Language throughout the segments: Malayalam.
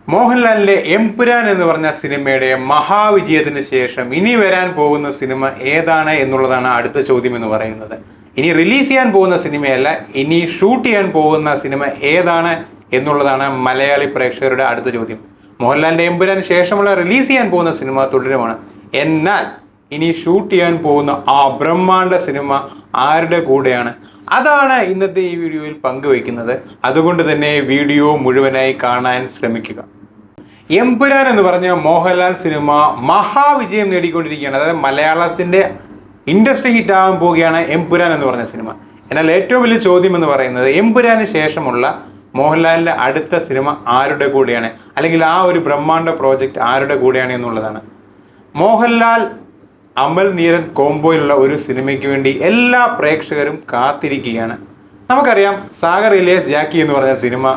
മോഹൻലാലിന്റെ എമ്പുരാൻ എന്ന് പറഞ്ഞ സിനിമയുടെ മഹാവിജയത്തിന് ശേഷം ഇനി വരാൻ പോകുന്ന സിനിമ ഏതാണ് എന്നുള്ളതാണ് അടുത്ത ചോദ്യം എന്ന് പറയുന്നത്. ഇനി റിലീസ് ചെയ്യാൻ പോകുന്ന സിനിമയല്ല, ഇനി ഷൂട്ട് ചെയ്യാൻ പോകുന്ന സിനിമ ഏതാണ് എന്നുള്ളതാണ് മലയാളി പ്രേക്ഷകരുടെ അടുത്ത ചോദ്യം. മോഹൻലാലിന്റെ എമ്പുരാന് ശേഷമുള്ള റിലീസ് ചെയ്യാൻ പോകുന്ന സിനിമ തുടരുമാണ്. എന്നാൽ ഇനി ഷൂട്ട് ചെയ്യാൻ പോകുന്ന ആ ബ്രഹ്മാണ്ഡ സിനിമ ആരുടെ കൂടെയാണ്? അതാണ് ഇന്നത്തെ ഈ വീഡിയോയിൽ പങ്കുവയ്ക്കുന്നത്. അതുകൊണ്ട് തന്നെ വീഡിയോ മുഴുവനായി കാണാൻ ശ്രമിക്കുക. എമ്പുരാൻ എന്ന് പറഞ്ഞ മോഹൻലാൽ സിനിമ മഹാവിജയം നേടിക്കൊണ്ടിരിക്കുകയാണ്. അതായത് മലയാളത്തിന്റെ ഇൻഡസ്ട്രി ഹിറ്റ് ആകാൻ പോവുകയാണ് എമ്പുരാൻ എന്ന് പറഞ്ഞ സിനിമ. എന്നാൽ ഏറ്റവും വലിയ ചോദ്യം എന്ന് പറയുന്നത് എമ്പുരാന് ശേഷമുള്ള മോഹൻലാലിന്റെ അടുത്ത സിനിമ ആരുടെ കൂടെയാണ്, അല്ലെങ്കിൽ ആ ഒരു ബ്രഹ്മാണ്ഡ പ്രോജക്റ്റ് ആരുടെ കൂടെയാണ് എന്നുള്ളതാണ്. മോഹൻലാൽ അമൽ നീരദ് കോംബോയിലുള്ള ഒരു സിനിമയ്ക്ക് വേണ്ടി എല്ലാ പ്രേക്ഷകരും കാത്തിരിക്കുകയാണ്. നമുക്കറിയാം, സാഗർ ഇലിയാസ് ജാക്കി എന്ന് പറഞ്ഞ സിനിമ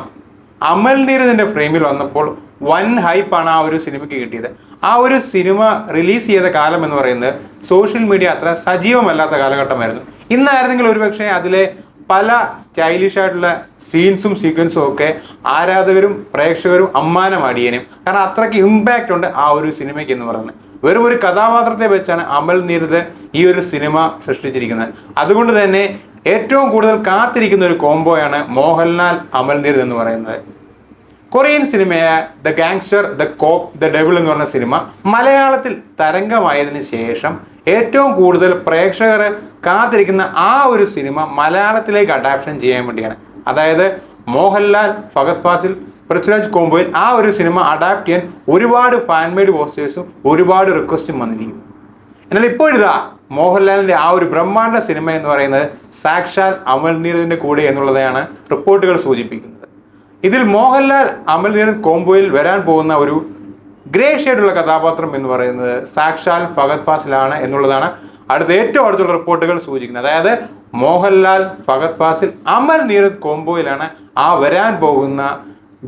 അമൽ നീരദിന്റെ ഫ്രെയിമിൽ വന്നപ്പോൾ വൻ ഹൈപ്പാണ് ആ ഒരു സിനിമയ്ക്ക് കിട്ടിയത്. ആ ഒരു സിനിമ റിലീസ് ചെയ്ത കാലം എന്ന് പറയുന്നത് സോഷ്യൽ മീഡിയ അത്ര സജീവമല്ലാത്ത കാലഘട്ടമായിരുന്നു. ഇന്നായിരുന്നെങ്കിൽ ഒരുപക്ഷെ അതിലെ പല സ്റ്റൈലിഷ് ആയിട്ടുള്ള സീൻസും സീക്വൻസും ഒക്കെ ആരാധകരും പ്രേക്ഷകരും അമ്മാനമാടിയേനും. കാരണം അത്രയ്ക്ക് ഇമ്പാക്റ്റ് ഉണ്ട് ആ ഒരു സിനിമയ്ക്ക് എന്ന് പറയുന്നത്. വെറും ഒരു കഥാപാത്രത്തെ വെച്ചാണ് അമൽ നീരദ് ഈ ഒരു സിനിമ സൃഷ്ടിച്ചിരിക്കുന്നത്. അതുകൊണ്ട് തന്നെ ഏറ്റവും കൂടുതൽ കാത്തിരിക്കുന്ന ഒരു കോംബോയാണ് മോഹൻലാൽ അമൽ നീരദ് എന്ന് പറയുന്നത്. കൊറിയൻ സിനിമയായ the gangster, the cop, the devil എന്ന് പറഞ്ഞ സിനിമ മലയാളത്തിൽ തരംഗമായതിനു ശേഷം ഏറ്റവും കൂടുതൽ പ്രേക്ഷകർ കാത്തിരിക്കുന്ന ആ ഒരു സിനിമ മലയാളത്തിലേക്ക് അഡാപ്ഷൻ ചെയ്യാൻ വേണ്ടിയാണ്. അതായത് മോഹൻലാൽ, ഫഹദ് ഫാസിൽ, പൃഥ്വിരാജ് കോംബോയിൽ ആ ഒരു സിനിമ അഡാപ്റ്റ് ചെയ്യാൻ ഒരുപാട് ഫാൻമെയ്ഡ് പോസ്റ്റേഴ്സും ഒരുപാട് റിക്വസ്റ്റും വന്നിരിക്കും. എന്നാൽ ഇപ്പോഴിതാ മോഹൻലാലിന്റെ ആ ഒരു ബ്രഹ്മാണ്ഡ സിനിമ എന്ന് പറയുന്നത് സാക്ഷാൽ അമൽ നീരദിന്റെ കൂടെ എന്നുള്ളതാണ് റിപ്പോർട്ടുകൾ സൂചിപ്പിക്കുന്നത്. ഇതിൽ മോഹൻലാൽ അമൽ നീരദ് കോംബോയിൽ വരാൻ പോകുന്ന ഒരു ഗ്രേ ഷെയ്ഡുള്ള കഥാപാത്രം എന്ന് പറയുന്നത് സാക്ഷാൽ ഫഹദ് ഫാസിലാണ് എന്നുള്ളതാണ് ഏറ്റവും അടുത്തുള്ള റിപ്പോർട്ടുകൾ സൂചിക്കുന്നത്. അതായത് മോഹൻലാൽ, ഫഹദ് ഫാസിൽ, അമൽ നീരദ് കോംബോയിലാണ് ആ വരാൻ പോകുന്ന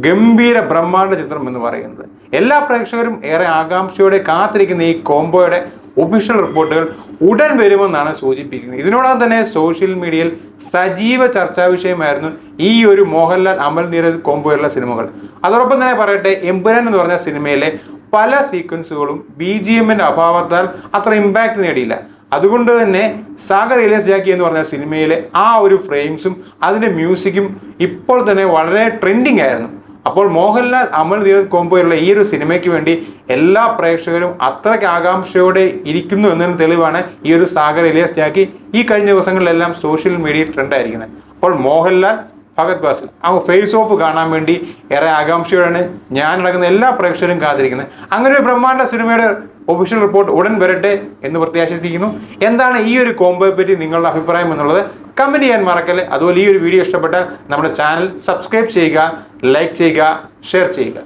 ഗംഭീര ബ്രഹ്മാണ്ഡ ചിത്രം എന്ന് പറയുന്നത്. എല്ലാ പ്രേക്ഷകരും ഏറെ ആകാംക്ഷയോടെ കാത്തിരിക്കുന്ന ഈ കോംബോയുടെ ഒഫീഷ്യൽ റിപ്പോർട്ടുകൾ ഉടൻ വരുമെന്നാണ് സൂചിപ്പിക്കുന്നത്. ഇതിനോടൊപ്പം തന്നെ സോഷ്യൽ മീഡിയയിൽ സജീവ ചർച്ചാ വിഷയമായിരുന്നു ഈ ഒരു മോഹൻലാൽ അമൽ നീരദ് കോംബോയുള്ള സിനിമകൾ. അതോടൊപ്പം തന്നെ പറയട്ടെ, എമ്പുരാൻ എന്ന് പറഞ്ഞ സിനിമയിലെ പല സീക്വൻസുകളും BGMന്റെ അഭാവത്താൽ അത്ര ഇമ്പാക്ട് നേടിയില്ല. അതുകൊണ്ട് തന്നെ സാഗർ ഇലിയാസ് ജാക്കി എന്ന് പറഞ്ഞ സിനിമയിലെ ആ ഒരു ഫ്രെയിംസും അതിന്റെ മ്യൂസിക്കും ഇപ്പോൾ തന്നെ വളരെ ട്രെൻഡിങ് ആയിരുന്നു. അപ്പോൾ മോഹൻലാൽ അമൽ നീരദ് കോംബോയുള്ള ഈ ഒരു സിനിമയ്ക്ക് വേണ്ടി എല്ലാ പ്രേക്ഷകരും അത്രയ്ക്ക് ആകാംക്ഷയോടെ ഇരിക്കുന്നു എന്നതിന് തെളിവാണ് ഈ ഒരു സാഗർ ഇലിയാസ് ജാക്കി ഈ കഴിഞ്ഞ ദിവസങ്ങളിലെല്ലാം സോഷ്യൽ മീഡിയയിൽ ട്രെൻഡായിരിക്കുന്നത്. അപ്പോൾ മോഹൻലാൽ, ഫഹദ് ഫാസിൽ ആ ഫേസ് ഓഫ് കാണാൻ വേണ്ടി ഏറെ ആകാംക്ഷയോടെയാണ് ഞാനടക്കുന്ന എല്ലാ പ്രേക്ഷകരും കാത്തിരിക്കുന്നത്. അങ്ങനെ ഒരു ബ്രഹ്മാണ്ഡ സിനിമയുടെ ഒഫീഷ്യൽ റിപ്പോർട്ട് ഉടൻ വരട്ടെ എന്ന് പ്രത്യാശിക്കുന്നു. എന്താണ് ഈ ഒരു കോംബോയെ പറ്റി നിങ്ങളുടെ അഭിപ്രായം എന്നുള്ളത് കമന്റ് ചെയ്യാൻ മറക്കല്ലേ. അതുപോലെ ഈ ഒരു വീഡിയോ ഇഷ്ടപ്പെട്ടാൽ നമ്മുടെ ചാനൽ സബ്സ്ക്രൈബ് ചെയ്യുക, ലൈക്ക് ചെയ്യുക, ഷെയർ ചെയ്യുക.